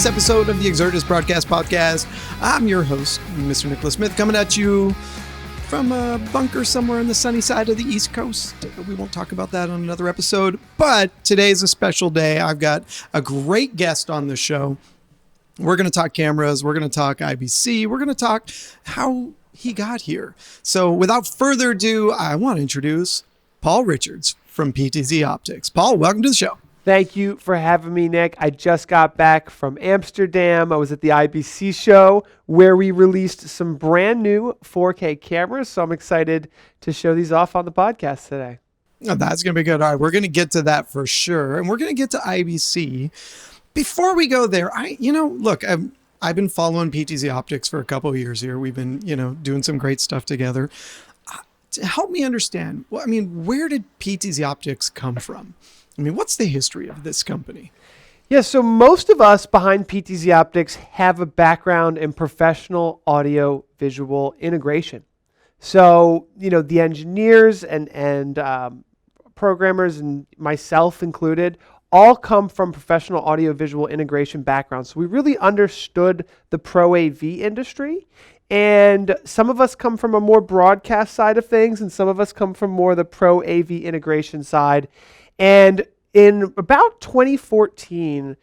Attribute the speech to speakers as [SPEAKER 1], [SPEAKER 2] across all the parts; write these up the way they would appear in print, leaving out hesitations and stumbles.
[SPEAKER 1] this episode of the Exertis Broadcast podcast. I'm your host, Mr. Nicholas Smith, coming at you from a bunker somewhere on the sunny side of the East Coast. We won't talk about that on another episode, but today is a special day. I've got a great guest on the show. We're going to talk cameras. We're going to talk IBC. We're going to talk how he got here. So without further ado, I want to introduce Paul Richards from PTZ Optics. Paul, welcome to the show.
[SPEAKER 2] Thank you for having me, Nick. I just got back from Amsterdam. I was at the IBC show where we released some brand new 4K cameras. So I'm excited to show these off on the podcast today.
[SPEAKER 1] Oh, that's going to be good. All right, we're going to get to that for sure. And we're going to get to IBC. Before we go there, I've been following PTZ Optics for a couple of years here. We've been, doing some great stuff together. To help me understand, where did PTZ Optics come from? What's the history of this company?
[SPEAKER 2] Yeah, so most of us behind PTZ Optics have a background in professional audio visual integration. So, the engineers and programmers, and myself included, all come from professional audio visual integration backgrounds. So we really understood the Pro AV industry. And some of us come from a more broadcast side of things, and some of us come from more the Pro AV integration side. And in about 2014,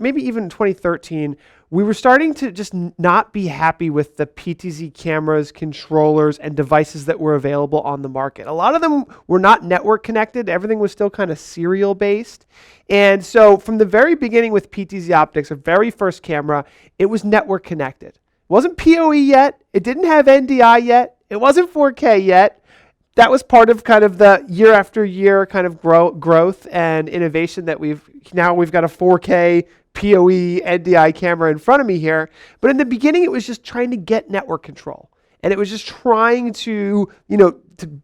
[SPEAKER 2] maybe even 2013, we were starting to just not be happy with the PTZ cameras, controllers, and devices that were available on the market. A lot of them were not network connected. Everything was still kind of serial based. And so from the very beginning with PTZ Optics, our very first camera, it was network connected. It wasn't PoE yet. It didn't have NDI yet. It wasn't 4K yet. That was part of kind of the year after year kind of growth and innovation that we've got a 4K PoE NDI camera in front of me here. But in the beginning, it was just trying to get network control. And it was just trying to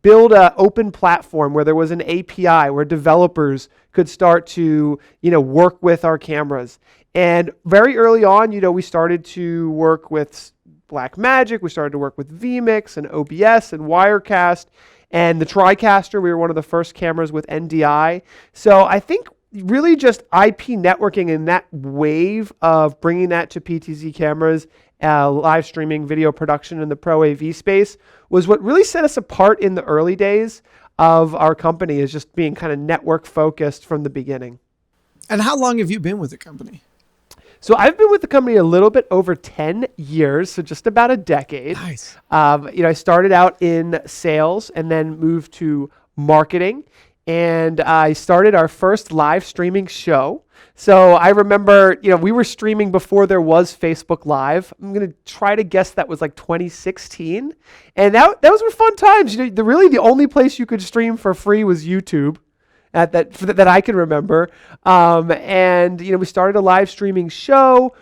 [SPEAKER 2] build an open platform where there was an API where developers could start to, work with our cameras. And very early on, we started to work with Blackmagic. We started to work with vMix and OBS and Wirecast. And the TriCaster, we were one of the first cameras with NDI. So I think really just IP networking and that wave of bringing that to PTZ cameras, live streaming, video production in the Pro AV space was what really set us apart in the early days of our company, is just being kind of network focused from the beginning.
[SPEAKER 1] And how long have you been with the company?
[SPEAKER 2] So I've been with the company a little bit over 10 years, so just about a decade.
[SPEAKER 1] Nice.
[SPEAKER 2] I started out in sales and then moved to marketing, and I started our first live streaming show. So I remember, we were streaming before there was Facebook Live. I'm going to try to guess that was like 2016. And those were fun times. The only place you could stream for free was YouTube. That I can remember. We started a live streaming show.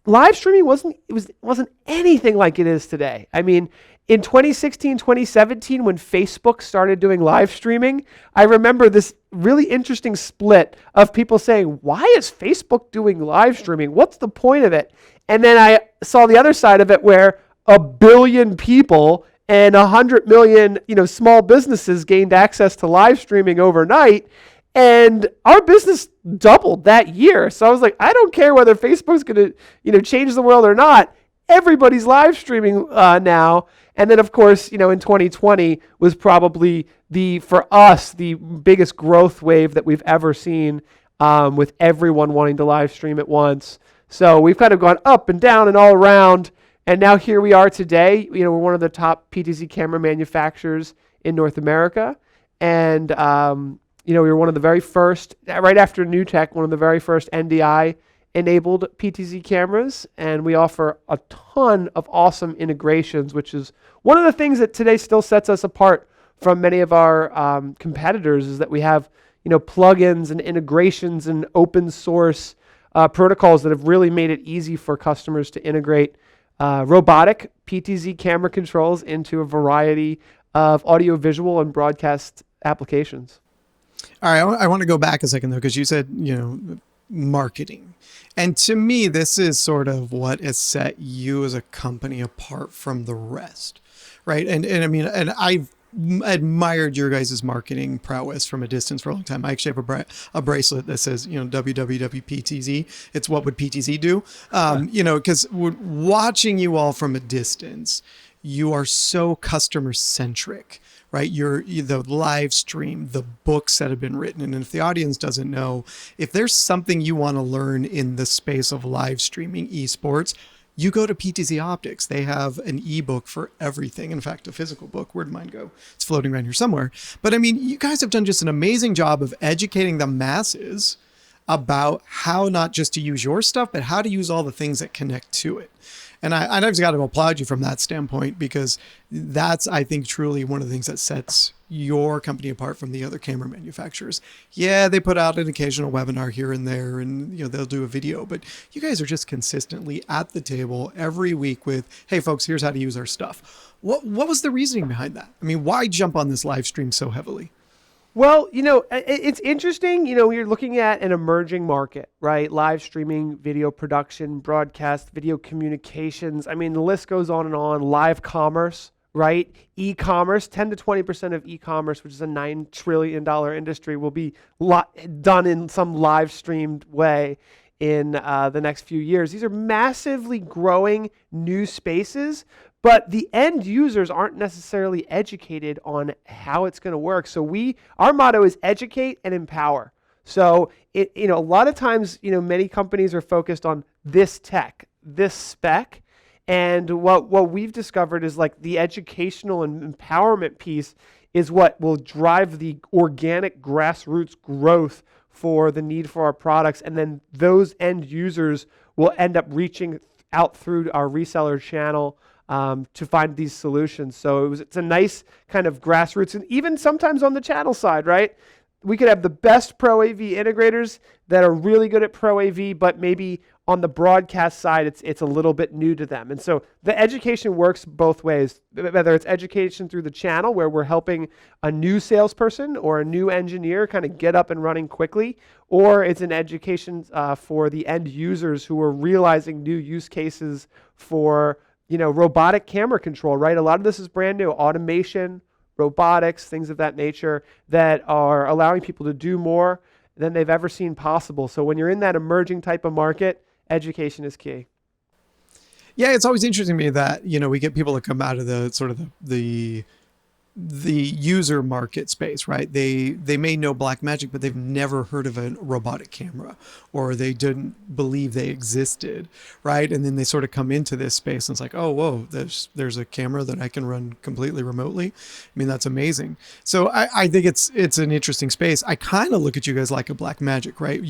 [SPEAKER 2] Live streaming wasn't anything like it is today. In 2016, 2017, when Facebook started doing live streaming, I remember this really interesting split of people saying, why is Facebook doing live streaming? What's the point of it? And then I saw the other side of it where 1 billion people and 100 million, small businesses gained access to live streaming overnight, and our business doubled that year. So I was like, I don't care whether Facebook's going to, change the world or not. Everybody's live streaming now. And then, of course, in 2020 was probably for us the biggest growth wave that we've ever seen, with everyone wanting to live stream at once. So we've kind of gone up and down and all around. And now here we are today. We're one of the top PTZ camera manufacturers in North America. And, we were one of the very first, right after NewTek, one of the very first NDI-enabled PTZ cameras. And we offer a ton of awesome integrations, which is one of the things that today still sets us apart from many of our competitors, is that we have, plugins and integrations and open source protocols that have really made it easy for customers to integrate robotic PTZ camera controls into a variety of audio-visual and broadcast applications.
[SPEAKER 1] All right, I want to go back a second, though, because you said, marketing. And to me, this is sort of what has set you as a company apart from the rest, right? And I've admired your guys' marketing prowess from a distance for a long time. I actually have a bracelet that says, www.PTZ. It's what would PTZ do? Because watching you all from a distance, you are so customer centric, right? You're the live stream, the books that have been written. And if the audience doesn't know, if there's something you want to learn in the space of live streaming esports, you go to PTZ Optics. They have an ebook for everything. In fact, a physical book. Where'd mine go? It's floating around here somewhere. But I mean, you guys have done just an amazing job of educating the masses about how not just to use your stuff, but how to use all the things that connect to it. And I've just got to applaud you from that standpoint, because that's, I think, truly one of the things that sets your company apart from the other camera manufacturers. Yeah, they put out an occasional webinar here and there, and they'll do a video, but you guys are just consistently at the table every week with, hey folks, here's how to use our stuff. What was the reasoning behind that? I mean, why jump on this live stream so heavily?
[SPEAKER 2] Well, it's interesting. You're looking at an emerging market, right? Live streaming, video production, broadcast, video communications. I mean, the list goes on and on. Live commerce, right? E-commerce, 10 to 20% of e-commerce, which is a $9 trillion industry, will be done in some live streamed way in the next few years. These are massively growing new spaces, but the end users aren't necessarily educated on how it's going to work. So our motto is educate and empower. So a lot of times, many companies are focused on this tech, this spec. And what we've discovered is like the educational and empowerment piece is what will drive the organic grassroots growth for the need for our products. And then those end users will end up reaching out through our reseller channel to find these solutions. So it's a nice kind of grassroots, and even sometimes on the channel side, right? We could have the best Pro AV integrators that are really good at Pro AV, but maybe on the broadcast side, it's a little bit new to them. And so the education works both ways, whether it's education through the channel where we're helping a new salesperson or a new engineer kind of get up and running quickly, or it's an education for the end users who are realizing new use cases for robotic camera control, right? A lot of this is brand new. Automation, robotics, things of that nature that are allowing people to do more than they've ever seen possible. So when you're in that emerging type of market, education is key.
[SPEAKER 1] Yeah, it's always interesting to me that, we get people that come out of the sort of the user market space, right? They may know Blackmagic, but they've never heard of a robotic camera, or they didn't believe they existed, right? And then they sort of come into this space and it's like, oh, whoa, there's a camera that I can run completely remotely. I mean, that's amazing. So I think it's an interesting space. I kind of look at you guys like a Blackmagic, right?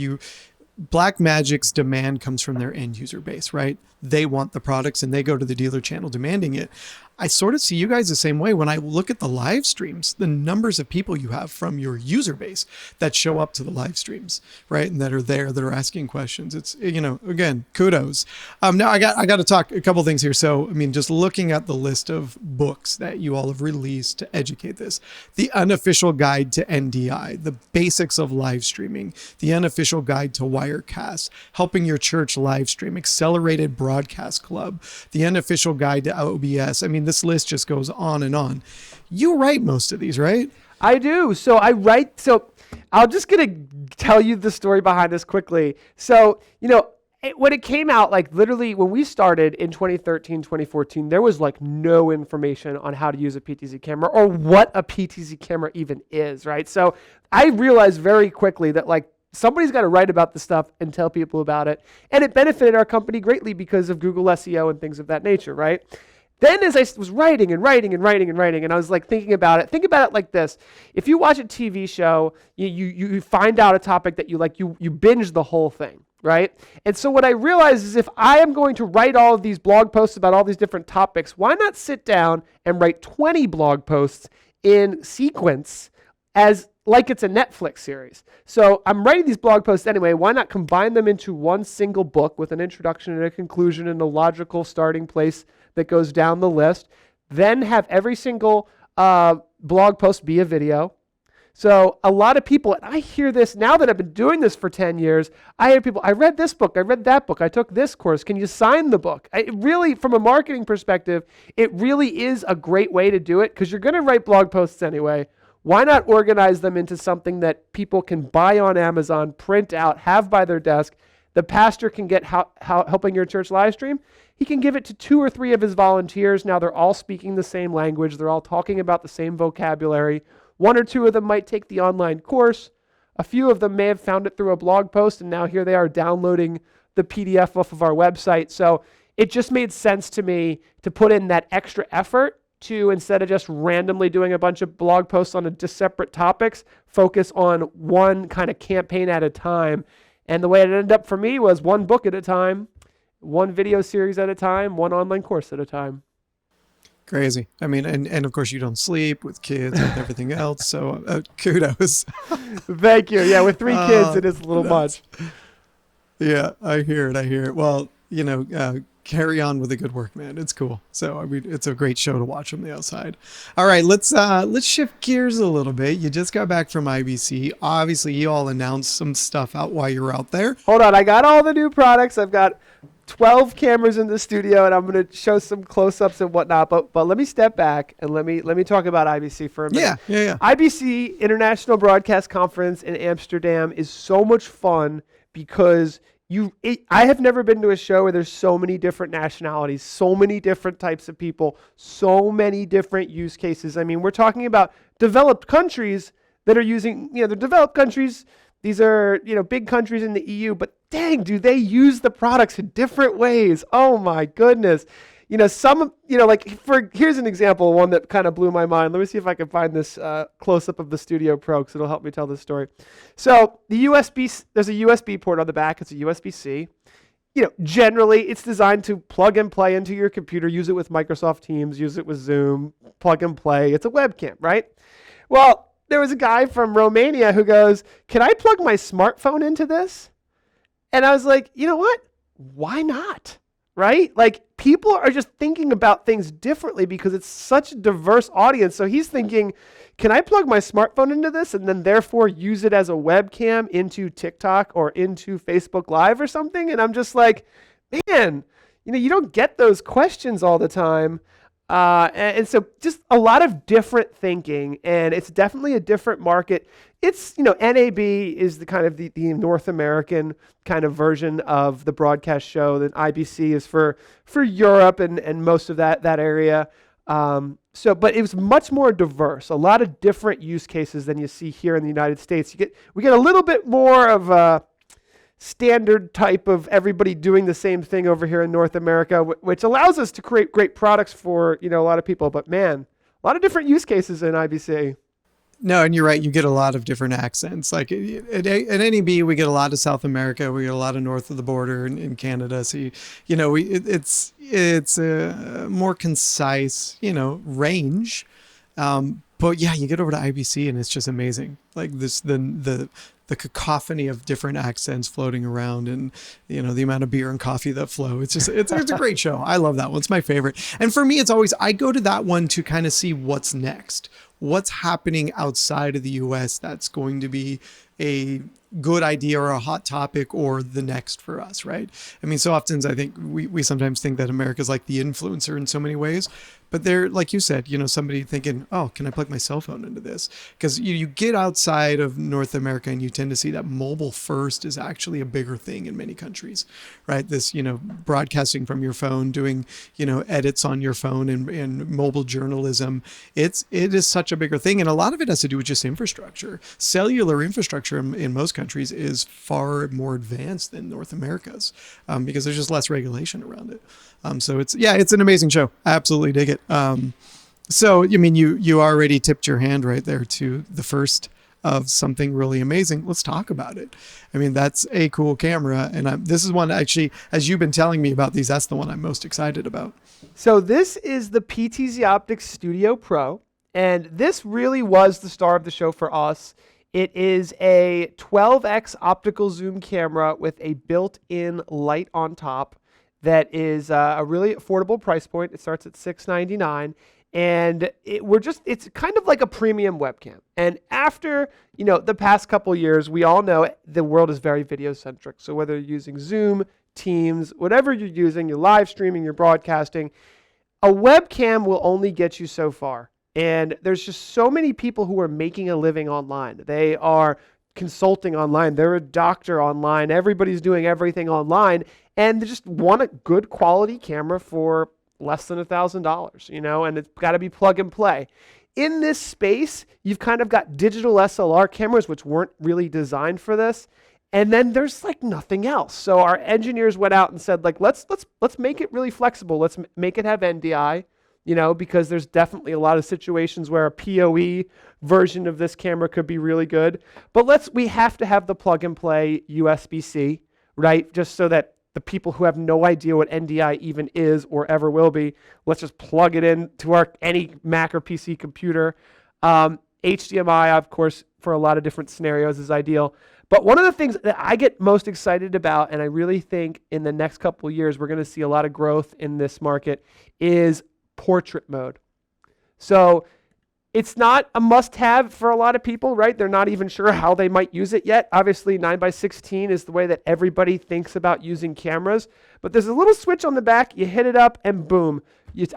[SPEAKER 1] Blackmagic's demand comes from their end user base, right? They want the products and they go to the dealer channel demanding it. I sort of see you guys the same way. When I look at the live streams, the numbers of people you have from your user base that show up to the live streams, right? And that are there, that are asking questions. It's, again, kudos. Now I got to talk a couple things here. So, I mean, just looking at the list of books that you all have released to educate this, the unofficial guide to NDI, the basics of live streaming, the unofficial guide to Wirecast, helping your church live stream, accelerated broadcast club, the unofficial guide to OBS. I mean, this list just goes on and on. You write most of these, right?
[SPEAKER 2] I do. So I'm just going to tell you the story behind this quickly. So, when it came out, like literally when we started in 2013, 2014, there was like no information on how to use a PTZ camera or what a PTZ camera even is, right? So I realized very quickly that like somebody's got to write about this stuff and tell people about it. And it benefited our company greatly because of Google SEO and things of that nature, right? Then as I was writing and I was like think about it like this. If you watch a TV show, you find out a topic that you like, you binge the whole thing, right? And so what I realized is if I am going to write all of these blog posts about all these different topics, why not sit down and write 20 blog posts in sequence as like it's a Netflix series. So I'm writing these blog posts anyway. Why not combine them into one single book with an introduction and a conclusion and a logical starting place that goes down the list, then have every single blog post be a video, So a lot of people, and I hear this now that I've been doing this for 10 years, I hear people, I read this book, I read that book, I took this course, can you sign the book? It really, from a marketing perspective, it really is a great way to do it because you're going to write blog posts anyway. Why not organize them into something that people can buy on Amazon, print out, have by their desk? The pastor can get helping your church live stream. He can give it to 2 or 3 of his volunteers. Now they're all speaking the same language. They're all talking about the same vocabulary. 1 or 2 of them might take the online course. A few of them may have found it through a blog post, and now here they are downloading the PDF off of our website. So it just made sense to me to put in that extra effort to, instead of just randomly doing a bunch of blog posts on just separate topics, focus on one kind of campaign at a time. And the way it ended up for me was 1 book at a time, 1 video series at a time, 1 online course at a time.
[SPEAKER 1] Crazy. I mean, and of course you don't sleep with kids and everything else. So kudos.
[SPEAKER 2] Thank you. Yeah, with 3 kids, it is a little much.
[SPEAKER 1] Yeah, I hear it. Well, carry on with the good work, man. It's cool. So I mean, it's a great show to watch from the outside. All right, let's shift gears a little bit. You just got back from IBC. Obviously, you all announced some stuff out while you were out there.
[SPEAKER 2] Hold on, I got all the new products. I've got 12 cameras in the studio, and I'm going to show some close-ups and whatnot. But let me step back and let me talk about IBC for a minute.
[SPEAKER 1] Yeah.
[SPEAKER 2] IBC, International Broadcast Conference in Amsterdam, is so much fun because I have never been to a show where there's so many different nationalities, so many different types of people, so many different use cases. I mean, we're talking about developed countries that are using, the developed countries. These are, big countries in the EU, but dang, do they use the products in different ways? Oh my goodness. Here's an example, one that kind of blew my mind. Let me see if I can find this close-up of the Studio Pro because it'll help me tell this story. So there's a USB port on the back. It's a USB-C. Generally it's designed to plug and play into your computer, use it with Microsoft Teams, use it with Zoom, plug and play. It's a webcam, right? Well, there was a guy from Romania who goes, can I plug my smartphone into this? And I was like, you know what? Why not? Right? Like, people are just thinking about things differently because it's such a diverse audience. So he's thinking, can I plug my smartphone into this and then therefore use it as a webcam into TikTok or into Facebook Live or something? And I'm just like, man, you don't get those questions all the time. And so just a lot of different thinking, and it's definitely a different market. It's, NAB is the kind of the North American kind of version of the broadcast show. Then IBC is for Europe and most of that area. But it was much more diverse, a lot of different use cases than you see here in the United States. We get a little bit more of a standard type of everybody doing the same thing over here in North America, which allows us to create great products for, a lot of people. But man, a lot of different use cases in IBC.
[SPEAKER 1] No, and you're right. You get a lot of different accents. Like at NAB, we get a lot of South America. We get a lot of north of the border in Canada. So, it's a more concise, range. But yeah, you get over to IBC and it's just amazing. Like the cacophony of different accents floating around, and the amount of beer and coffee that flow. It's a great show. I love that one. It's my favorite. And for me, it's always, I go to that one to kind of see what's next, what's happening outside of the US that's going to be a good idea or a hot topic or the next for us, right? I mean, so often I think we sometimes think that America's like the influencer in so many ways, but they're, like you said, somebody thinking, oh, can I plug my cell phone into this? Because you get outside of North America and you tend to see that mobile first is actually a bigger thing in many countries, right? This, broadcasting from your phone, doing, edits on your phone and mobile journalism. It is such a bigger thing. And a lot of it has to do with just infrastructure. Cellular infrastructure in most countries is far more advanced than North America's because there's just less regulation around it. So it's an amazing show. I absolutely dig it. So, you already tipped your hand right there to the first of something really amazing. Let's talk about it. I mean, that's a cool camera. And this is one actually, as you've been telling me about these, that's the one I'm most excited about.
[SPEAKER 2] So this is the PTZ Optics Studio Pro. And this really was the star of the show for us. It is a 12x optical zoom camera with a built-in light on top that is a really affordable price point. It starts at $699. And it's kind of like a premium webcam. And after, the past couple years, we all know the world is very video centric. So whether you're using Zoom, Teams, whatever you're using, you're live streaming, you're broadcasting, a webcam will only get you so far. And there's just so many people who are making a living online. They are consulting online. They're a doctor online. Everybody's doing everything online. And they just want a good quality camera for less than $1,000, and it's got to be plug and play. In this space, you've kind of got digital SLR cameras, which weren't really designed for this. And then there's like nothing else. So our engineers went out and said, like, let's make it really flexible. Let's make it have NDI, because there's definitely a lot of situations where a PoE version of this camera could be really good. But we have to have the plug and play USB-C, right? Just so that the people who have no idea what NDI even is or ever will be, let's just plug it in to any Mac or PC computer. HDMI, of course, for a lot of different scenarios is ideal. But one of the things that I get most excited about, and I really think in the next couple of years, we're going to see a lot of growth in this market, is portrait mode. So it's not a must-have for a lot of people, right? They're not even sure how they might use it yet. Obviously, 9x16 is the way that everybody thinks about using cameras. But there's a little switch on the back. You hit it up, and boom.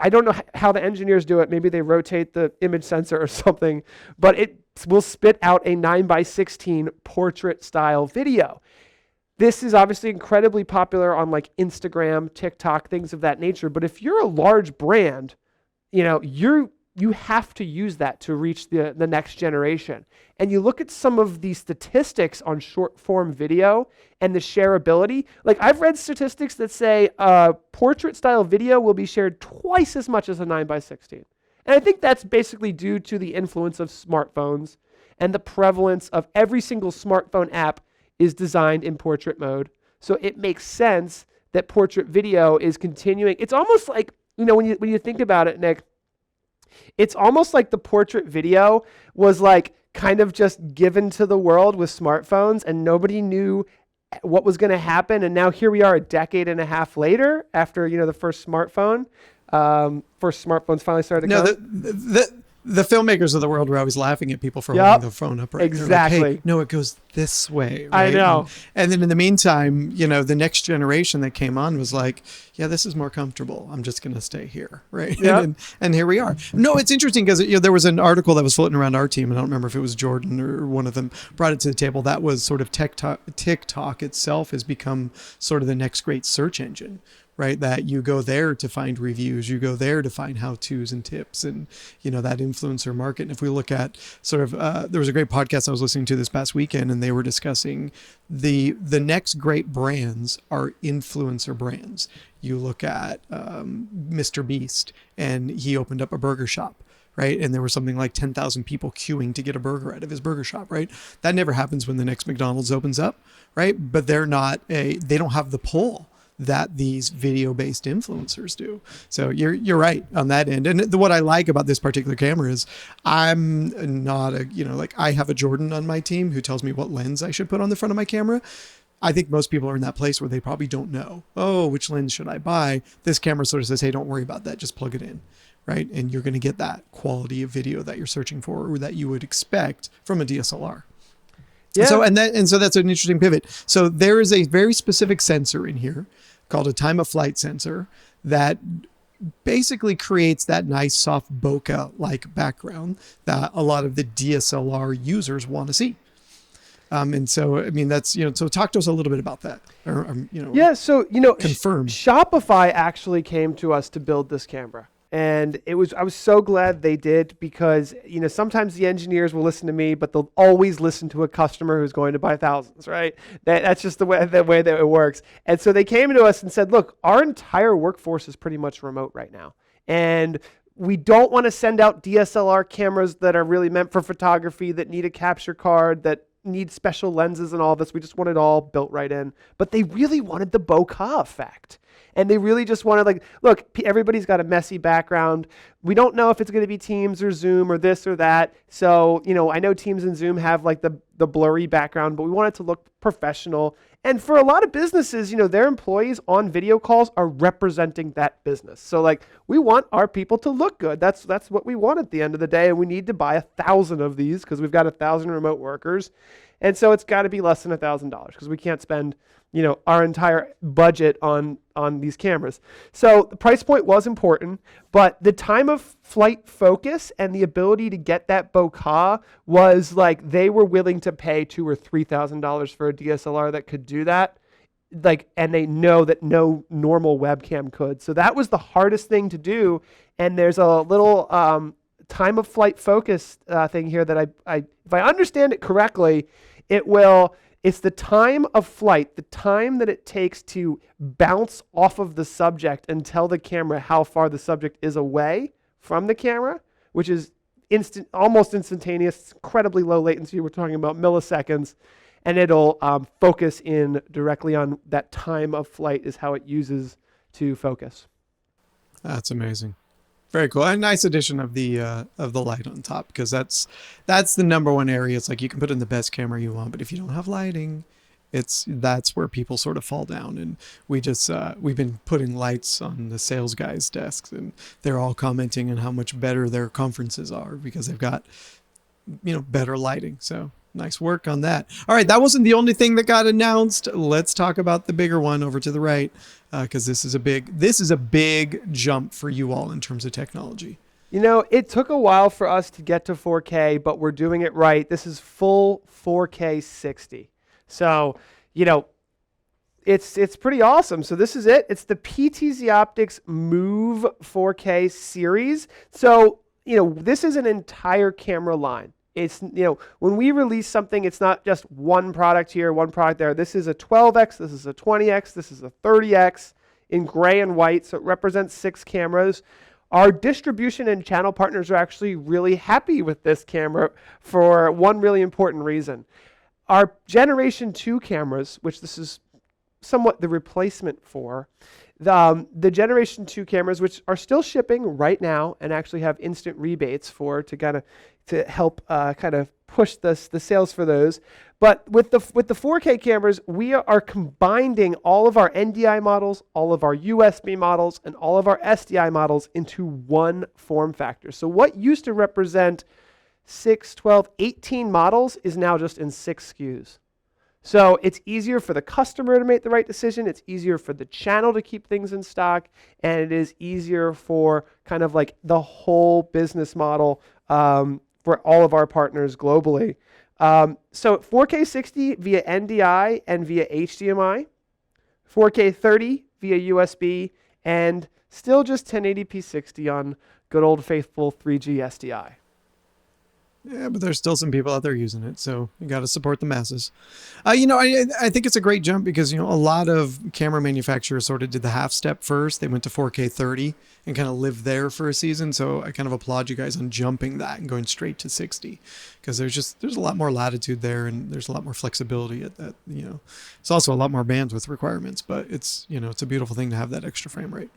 [SPEAKER 2] I don't know how the engineers do it. Maybe they rotate the image sensor or something. But it will spit out a 9x16 portrait-style video. This is obviously incredibly popular on like Instagram, TikTok, things of that nature. But if you're a large brand, you have to use that to reach the next generation. And you look at some of the statistics on short form video and the shareability. Like I've read statistics that say portrait style video will be shared twice as much as a 9x16. And I think that's basically due to the influence of smartphones and the prevalence of every single smartphone app is designed in portrait mode. So it makes sense that portrait video is continuing. It's almost like, when you think about it, Nick, it's almost like the portrait video was like kind of just given to the world with smartphones and nobody knew what was going to happen. And now here we are a decade and a half later after, the first smartphone. First smartphones finally started to come.
[SPEAKER 1] The filmmakers of the world were always laughing at people for holding the phone up. Right?
[SPEAKER 2] Exactly.
[SPEAKER 1] Like, hey, no, it goes this way. Right?
[SPEAKER 2] I know.
[SPEAKER 1] And then in the meantime, the next generation that came on was like, yeah, this is more comfortable. I'm just going to stay here. Right.
[SPEAKER 2] Yep.
[SPEAKER 1] And here we are. No, it's interesting because there was an article that was floating around our team. And I don't remember if it was Jordan or one of them brought it to the table. That was sort of TikTok itself has become sort of the next great search engine. Right, that you go there to find reviews, you go there to find how-tos and tips, and that influencer market. And if we look at sort of, there was a great podcast I was listening to this past weekend, and they were discussing the next great brands are influencer brands. You look at Mr. Beast, and he opened up a burger shop. Right. And there were something like 10,000 people queuing to get a burger out of his burger shop. Right. That never happens when the next McDonald's opens up. Right. But they don't have the pull that these video-based influencers do. So you're right on that end. And what I like about this particular camera is I'm not I have a Jordan on my team who tells me what lens I should put on the front of my camera. I think most people are in that place where they probably don't know, which lens should I buy? This camera sort of says, hey, don't worry about that. Just plug it in. Right. And you're going to get that quality of video that you're searching for or that you would expect from a DSLR. Yeah. So that's an interesting pivot. So there is a very specific sensor in here called a time of flight sensor that basically creates that nice soft bokeh-like background that a lot of the DSLR users want to see. And so, I mean, that's, so talk to us a little bit about that.
[SPEAKER 2] Yeah. So,
[SPEAKER 1] confirm.
[SPEAKER 2] Shopify actually came to us to build this camera. And I was so glad they did because, sometimes the engineers will listen to me, but they'll always listen to a customer who's going to buy thousands, right? That's just the way that it works. And so they came to us and said, look, our entire workforce is pretty much remote right now. And we don't want to send out DSLR cameras that are really meant for photography, that need a capture card, that need special lenses and all this. We just want it all built right in. But they really wanted the bokeh effect. And they really just wanted look, everybody's got a messy background. we don't know if it's going to be Teams or Zoom or this or that. So, I know Teams and Zoom have like the blurry background, but we want it to look professional. And for a lot of businesses, their employees on video calls are representing that business. So like we want our people to look good. That's what we want at the end of the day. And we need to buy 1,000 of these because we've got 1,000 remote workers. And so it's got to be less than $1,000 because we can't spend, our entire budget on these cameras. So the price point was important, but the time of flight focus and the ability to get that bokeh was like they were willing to pay $2,000 or $3,000 for a DSLR that could do that. And they know that no normal webcam could. So that was the hardest thing to do. And there's a little time of flight focus thing here that if I understand it correctly, it's the time of flight, the time that it takes to bounce off of the subject and tell the camera how far the subject is away from the camera, which is almost instantaneous, incredibly low latency. We're talking about milliseconds, and it'll focus in directly on that time of flight is how it uses to focus.
[SPEAKER 1] That's amazing. Very cool. A nice addition of the light on top, because that's the number one area. It's like you can put in the best camera you want, but if you don't have lighting, that's where people sort of fall down. And we've been putting lights on the sales guys' desks, and they're all commenting on how much better their conferences are because they've got better lighting. So nice work on that. All right, that wasn't the only thing that got announced. Let's talk about the bigger one over to the right, because this is a big jump for you all in terms of technology.
[SPEAKER 2] It took a while for us to get to 4K, but we're doing it right. This is full 4K 60. So, it's pretty awesome. So this is it. It's the PTZ Optics Move 4K series. So, this is an entire camera line. It's, when we release something, it's not just one product here, one product there. This is a 12X, this is a 20X, this is a 30X in gray and white. So it represents 6 cameras. Our distribution and channel partners are actually really happy with this camera for one really important reason. Our Generation 2 cameras, which this is somewhat the replacement for, the Generation 2 cameras, which are still shipping right now and actually have instant rebates to help kind of push the sales for those. But with the 4K cameras, we are combining all of our NDI models, all of our USB models, and all of our SDI models into one form factor. So what used to represent 6, 12, 18 models is now just in 6 SKUs. So it's easier for the customer to make the right decision. It's easier for the channel to keep things in stock. And it is easier for kind of like the whole business model for all of our partners globally. So 4K 60 via NDI and via HDMI, 4K 30 via USB, and still just 1080p 60 on good old faithful 3G SDI.
[SPEAKER 1] Yeah, but there's still some people out there using it, so you got to support the masses. I think it's a great jump because, a lot of camera manufacturers sort of did the half step first. They went to 4K 30 and kind of lived there for a season. So I kind of applaud you guys on jumping that and going straight to 60, because there's a lot more latitude there and there's a lot more flexibility at that. It's also a lot more bandwidth requirements, but it's a beautiful thing to have that extra frame rate.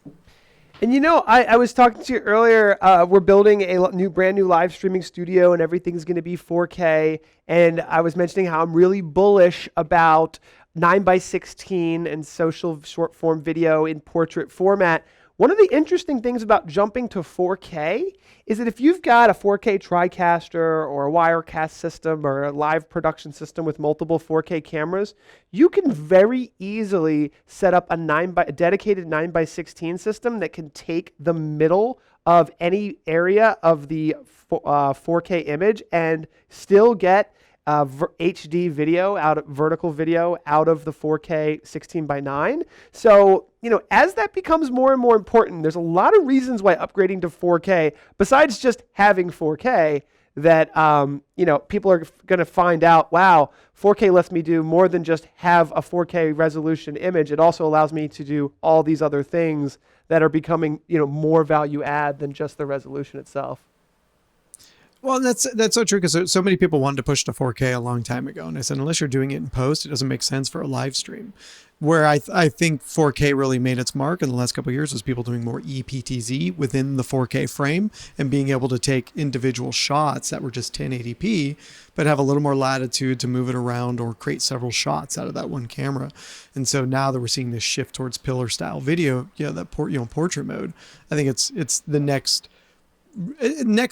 [SPEAKER 2] And I was talking to you earlier, we're building a brand new live streaming studio and everything's going to be 4K. And I was mentioning how I'm really bullish about 9:16 and social short form video in portrait format. One of the interesting things about jumping to 4K is that if you've got a 4K TriCaster or a Wirecast system or a live production system with multiple 4K cameras, you can very easily set up a dedicated 9:16 system that can take the middle of any area of the 4K image and still get HD video vertical video out of the 4K 16:9. So, as that becomes more and more important, there's a lot of reasons why upgrading to 4K, besides just having 4K, that, people are going to find out, wow, 4K lets me do more than just have a 4K resolution image. It also allows me to do all these other things that are becoming, more value add than just the resolution itself.
[SPEAKER 1] Well, that's so true because so many people wanted to push to 4K a long time ago, and I said unless you're doing it in post, it doesn't make sense for a live stream. Where I think 4K really made its mark in the last couple of years was people doing more EPTZ within the 4K frame and being able to take individual shots that were just 1080p, but have a little more latitude to move it around or create several shots out of that one camera. And so now that we're seeing this shift towards pillar style video, that portrait mode, I think it's the next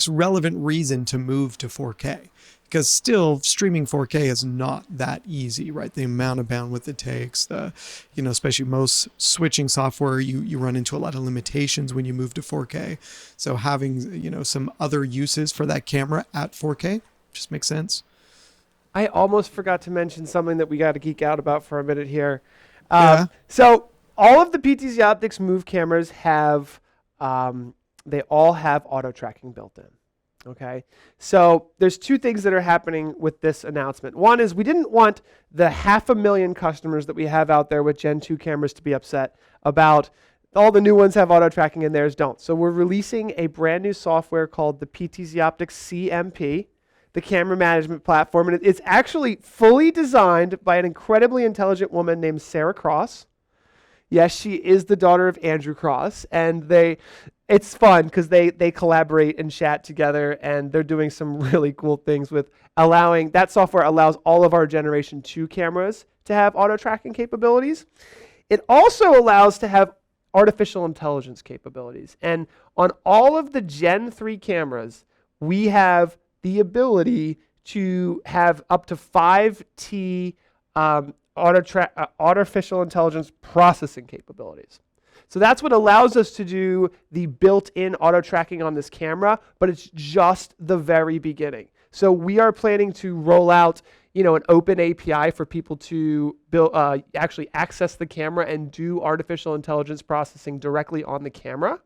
[SPEAKER 1] relevant reason to move to 4K, because still streaming 4K is not that easy, right? The amount of bandwidth it takes, especially most switching software, you run into a lot of limitations when you move to 4K. So having, some other uses for that camera at 4K just makes sense.
[SPEAKER 2] I almost forgot to mention something that we got to geek out about for a minute here.
[SPEAKER 1] So
[SPEAKER 2] all of the PTZ Optics Move cameras have, they all have auto tracking built in. Okay, so there's two things that are happening with this announcement. One is we didn't want the 500,000 customers that we have out there with Gen 2 cameras to be upset about all the new ones have auto tracking and theirs don't. So we're releasing a brand new software called the PTZ Optics CMP, the camera management platform, and it's actually fully designed by an incredibly intelligent woman named Sarah Cross. Yes, she is the daughter of Andrew Cross, and it's fun because they collaborate and chat together, and they're doing some really cool things with that software allows all of our Generation 2 cameras to have auto tracking capabilities. It also allows to have artificial intelligence capabilities. And on all of the Gen 3 cameras, we have the ability to have up to 5T artificial intelligence processing capabilities. So that's what allows us to do the built-in auto tracking on this camera, but it's just the very beginning. So we are planning to roll out, an open API for people to actually access the camera and do artificial intelligence processing directly on the camera.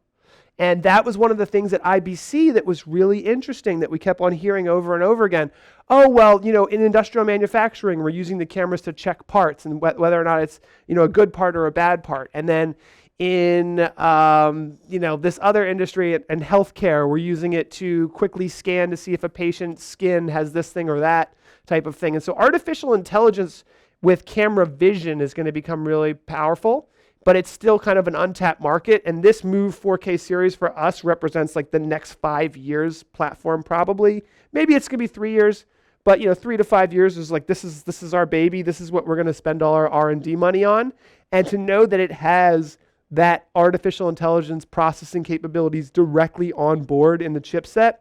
[SPEAKER 2] And that was one of the things at IBC that was really interesting that we kept on hearing over and over again. Oh, well, in industrial manufacturing, we're using the cameras to check parts and whether or not it's, a good part or a bad part. And then in, this other industry and healthcare, we're using it to quickly scan to see if a patient's skin has this thing or that type of thing. And so artificial intelligence with camera vision is going to become really powerful, but it's still kind of an untapped market. And this Move 4K series for us represents like the next 5 years platform probably. Maybe it's going to be 3 years, but 3 to 5 years is like, this is our baby. This is what we're going to spend all our R&D money on. And to know that it has that artificial intelligence processing capabilities directly on board in the chipset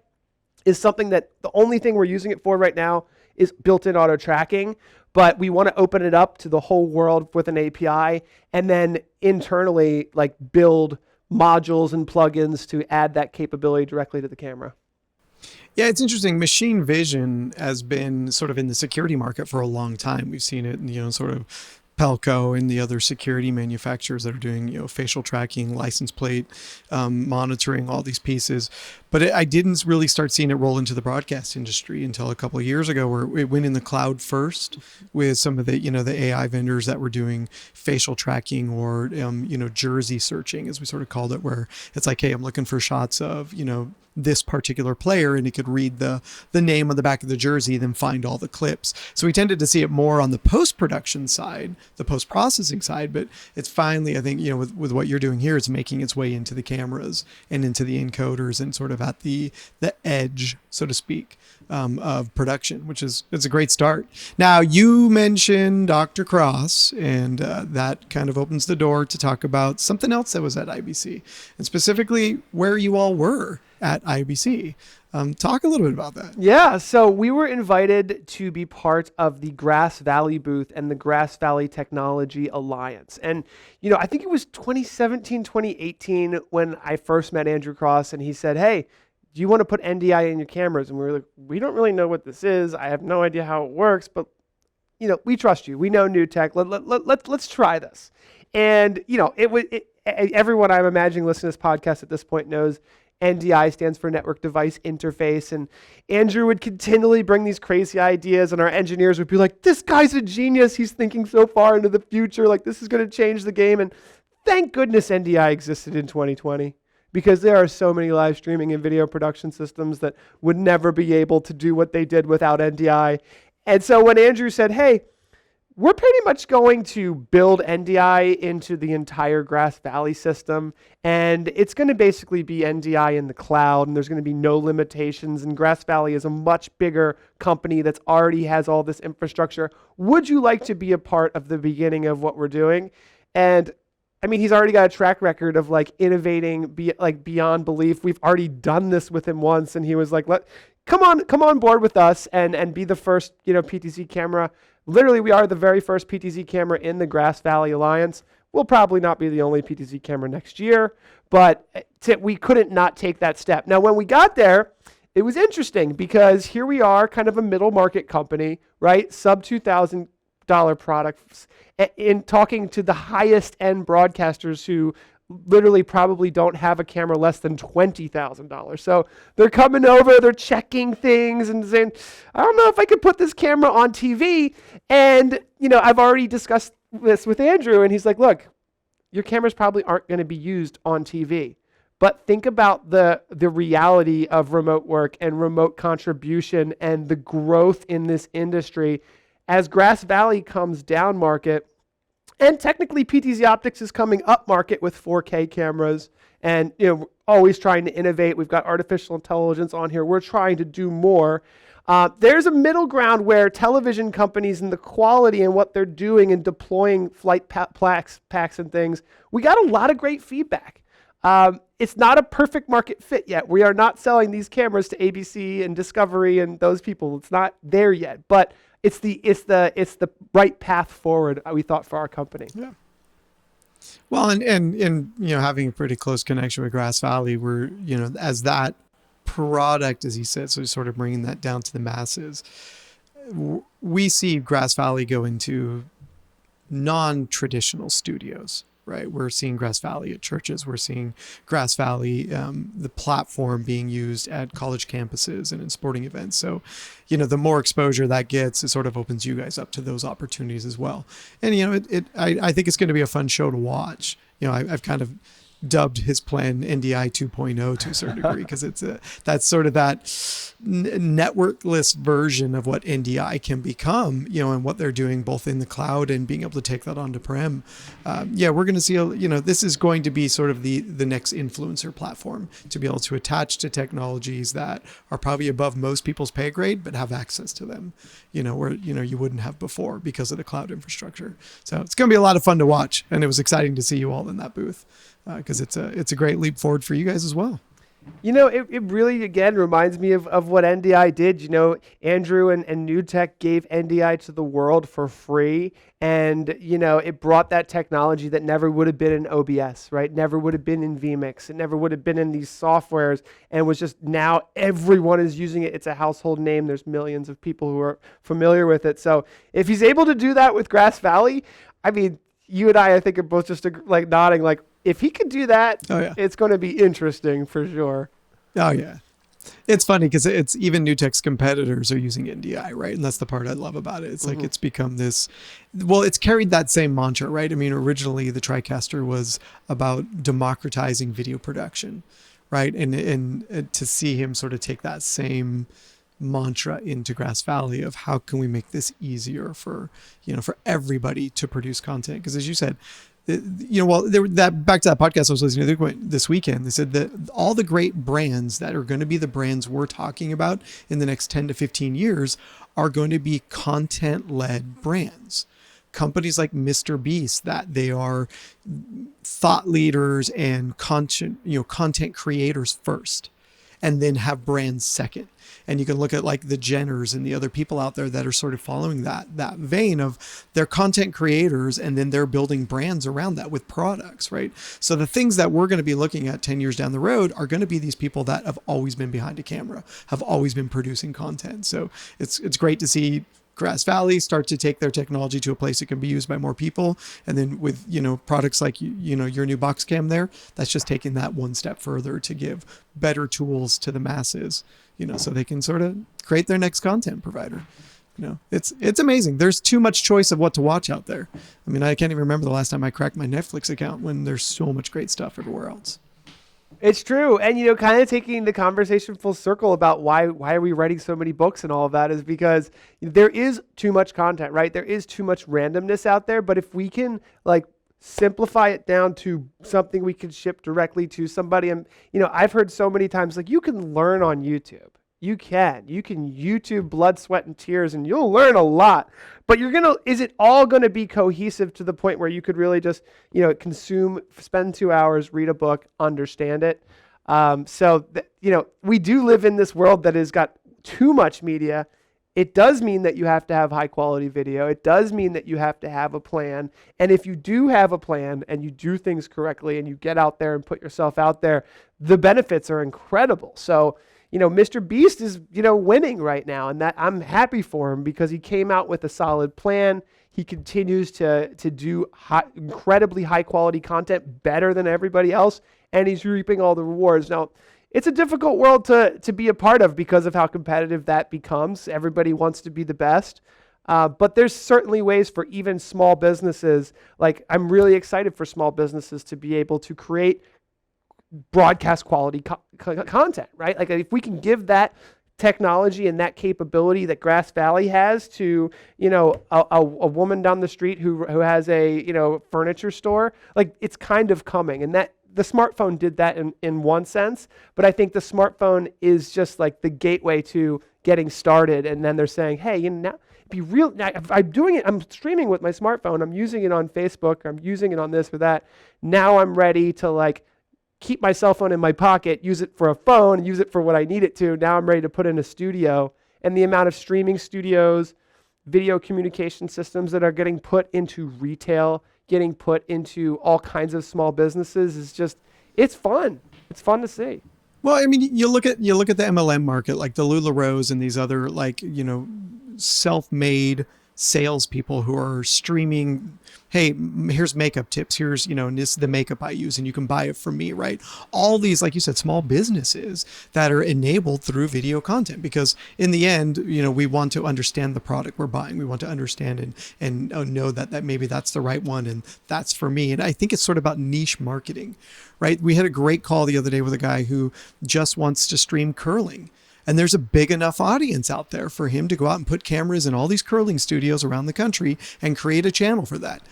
[SPEAKER 2] is something that the only thing we're using it for right now is built-in auto tracking, but we want to open it up to the whole world with an API and then internally build modules and plugins to add that capability directly to the camera.
[SPEAKER 1] Yeah, it's interesting. Machine vision has been sort of in the security market for a long time. We've seen it, sort of Pelco and the other security manufacturers that are doing, facial tracking, license plate monitoring, all these pieces. But I didn't really start seeing it roll into the broadcast industry until a couple of years ago, where it went in the cloud first with some of the, the AI vendors that were doing facial tracking or, jersey searching, as we sort of called it, where it's like, hey, I'm looking for shots of, this particular player, and it could read the name on the back of the jersey, then find all the clips. So we tended to see it more on the post-production side, the post-processing side, but it's finally, I think, with what you're doing here, it's making its way into the cameras and into the encoders and sort of at the edge, so to speak, of production, it's a great start. Now, you mentioned Dr. Cross, and that kind of opens the door to talk about something else that was at IBC, and specifically where you all were at IBC. Talk a little bit about that.
[SPEAKER 2] Yeah, so we were invited to be part of the Grass Valley booth and the Grass Valley Technology Alliance. And, I think it was 2017, 2018 when I first met Andrew Cross, and he said, hey, do you want to put NDI in your cameras? And we were like, we don't really know what this is. I have no idea how it works, but, we trust you. We know new tech. Let's try this. And, everyone I'm imagining listening to this podcast at this point knows NDI stands for Network Device Interface, and Andrew would continually bring these crazy ideas, and our engineers would be like, this guy's a genius. He's thinking so far into the future. This is going to change the game. And thank goodness NDI existed in 2020. because there are so many live streaming and video production systems that would never be able to do what they did without NDI. And so when Andrew said, hey, we're pretty much going to build NDI into the entire Grass Valley system, and it's going to basically be NDI in the cloud, and there's going to be no limitations, and Grass Valley is a much bigger company that's already has all this infrastructure. Would you like to be a part of the beginning of what we're doing? And I mean, he's already got a track record of like innovating beyond belief. We've already done this with him once, and he was like, come on board with us and be the first, PTZ camera. Literally, we are the very first PTZ camera in the Grass Valley Alliance. We'll probably not be the only PTZ camera next year, but we couldn't not take that step. Now, when we got there, it was interesting because here we are, kind of a middle market company, right? Sub $2,000 products, in talking to the highest end broadcasters who literally probably don't have a camera less than $20,000. So they're coming over, they're checking things and saying, I don't know if I could put this camera on TV. And, I've already discussed this with Andrew, and he's like, look, your cameras probably aren't going to be used on TV. But think about the reality of remote work and remote contribution and the growth in this industry as Grass Valley comes down market. And technically, PTZ Optics is coming up market with 4K cameras, and always trying to innovate. We've got artificial intelligence on here. We're trying to do more. There's a middle ground where television companies and the quality and what they're doing and deploying flight packs and things, we got a lot of great feedback. It's not a perfect market fit yet. We are not selling these cameras to ABC and Discovery and those people. It's not there yet, but it's the right path forward, we thought, for our company.
[SPEAKER 1] Yeah. Well, and having a pretty close connection with Grass Valley, we're, as that product, as he said, so sort of bringing that down to the masses, we see Grass Valley go into non-traditional studios, right? We're seeing Grass Valley at churches. We're seeing Grass Valley, the platform being used at college campuses and in sporting events. So, the more exposure that gets, it sort of opens you guys up to those opportunities as well. And, I think it's going to be a fun show to watch. I've kind of dubbed his plan NDI 2.0 to a certain degree, because that's sort of that networkless version of what NDI can become, and what they're doing both in the cloud and being able to take that onto prem. We're going to see, this is going to be sort of the next influencer platform to be able to attach to technologies that are probably above most people's pay grade, but have access to them, where, you wouldn't have before because of the cloud infrastructure. So it's going to be a lot of fun to watch. And it was exciting to see you all in that booth, because it's a great leap forward for you guys as well.
[SPEAKER 2] It really, again, reminds me of what NDI did. Andrew and NewTek gave NDI to the world for free. And, it brought that technology that never would have been in OBS, right? Never would have been in vMix. It never would have been in these softwares. And was just, now everyone is using it. It's a household name. There's millions of people who are familiar with it. So if he's able to do that with Grass Valley, I mean, you and I think, are both just like nodding, like, if he could do that, It's going to be interesting for sure.
[SPEAKER 1] Oh, yeah. It's funny because it's even NewTek's competitors are using NDI, right? And that's the part I love about it. It's like it's become this, it's carried that same mantra, right? I mean, originally the TriCaster was about democratizing video production, right? And to see him sort of take that same mantra into Grass Valley of how can we make this easier for everybody to produce content? Because as you said, back to that podcast I was listening to this weekend, they said that all the great brands that are going to be the brands we're talking about in the next 10 to 15 years are going to be content-led brands. Companies like Mr. Beast, that they are thought leaders and content creators first, and then have brands second. And you can look at like the Jenners and the other people out there that are sort of following that vein of their content creators, and then they're building brands around that with products, right? So the things that we're going to be looking at 10 years down the road are going to be these people that have always been behind a camera, have always been producing content. So it's great to see Grass Valley start to take their technology to a place it can be used by more people. And then with, products like, your new box cam there, that's just taking that one step further to give better tools to the masses, so they can sort of create their next content provider. It's amazing. There's too much choice of what to watch out there. I mean, I can't even remember the last time I cracked my Netflix account when there's so much great stuff everywhere else.
[SPEAKER 2] It's true. And, kind of taking the conversation full circle about why are we writing so many books and all of that is because there is too much content, right? There is too much randomness out there. But if we can simplify it down to something we can ship directly to somebody. And, I've heard so many times, you can learn on YouTube. You can YouTube blood, sweat, and tears, and you'll learn a lot. But is it all going to be cohesive to the point where you could really just, spend 2 hours, read a book, understand it? We do live in this world that has got too much media. It does mean that you have to have high quality video. It does mean that you have to have a plan. And if you do have a plan and you do things correctly and you get out there and put yourself out there, the benefits are incredible. So, Mr. Beast is, winning right now, and that I'm happy for him because he came out with a solid plan. He continues to do incredibly high quality content better than everybody else, and he's reaping all the rewards. Now, it's a difficult world to be a part of because of how competitive that becomes. Everybody wants to be the best. But there's certainly ways for even small businesses. I'm really excited for small businesses to be able to create broadcast quality content, right? If we can give that technology and that capability that Grass Valley has to, a woman down the street who has a, furniture store, it's kind of coming. And that the smartphone did that in one sense, but I think the smartphone is just the gateway to getting started. And then they're saying, hey, now be real. I'm doing it. I'm streaming with my smartphone. I'm using it on Facebook. I'm using it on this or that. Now I'm ready to keep my cell phone in my pocket, use it for a phone, use it for what I need it to. Now I'm ready to put in a studio. And the amount of streaming studios, video communication systems that are getting put into retail, getting put into all kinds of small businesses is just, it's fun. It's fun to see.
[SPEAKER 1] Well, I mean, you look at the MLM market, like the LuLaRoes and these other self-made salespeople who are streaming, hey, here's makeup tips, here's, this is the makeup I use and you can buy it from me, right? All these, like you said, small businesses that are enabled through video content, because in the end, we want to understand the product we're buying. We want to understand and know that maybe that's the right one and that's for me. And I think it's sort of about niche marketing, right? We had a great call the other day with a guy who just wants to stream curling. And there's a big enough audience out there for him to go out and put cameras in all these curling studios around the country and create a channel for that.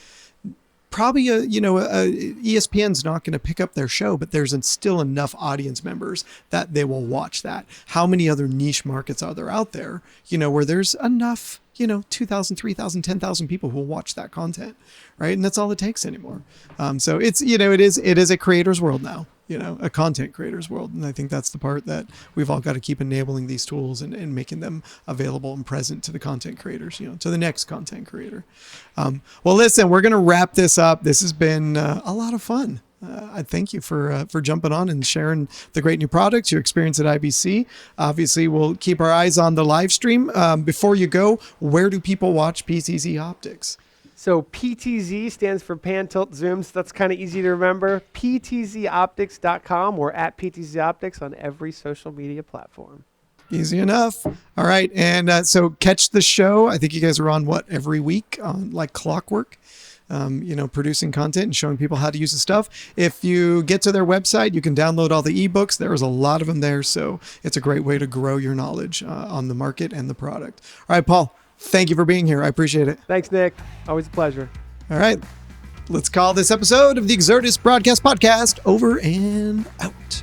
[SPEAKER 1] Probably ESPN's not going to pick up their show, but there's still enough audience members that they will watch that. How many other niche markets are there out there, where there's enough, 2,000, 3,000, 10,000 people who will watch that content, right? And that's all it takes anymore. So it's, it is a creator's world now. A content creator's world. And I think that's the part that we've all got to keep enabling these tools and making them available and present to the content creators, to the next content creator. Well, listen, we're going to wrap this up. This has been a lot of fun. I thank you for jumping on and sharing the great new products, your experience at IBC. Obviously, we'll keep our eyes on the live stream. Before you go, where do people watch PTZ Optics?
[SPEAKER 2] So PTZ stands for Pan Tilt Zooms. That's kind of easy to remember. PTZOptics.com or at PTZ Optics on every social media platform.
[SPEAKER 1] Easy enough. All right. And so catch the show. I think you guys are on every week on like clockwork, producing content and showing people how to use the stuff. If you get to their website, you can download all the ebooks. There's a lot of them there. So it's a great way to grow your knowledge on the market and the product. All right, Paul. Thank you for being here. I appreciate it.
[SPEAKER 2] Thanks, Nick. Always a pleasure.
[SPEAKER 1] All right. Let's call this episode of the Exertis Broadcast Podcast over and out.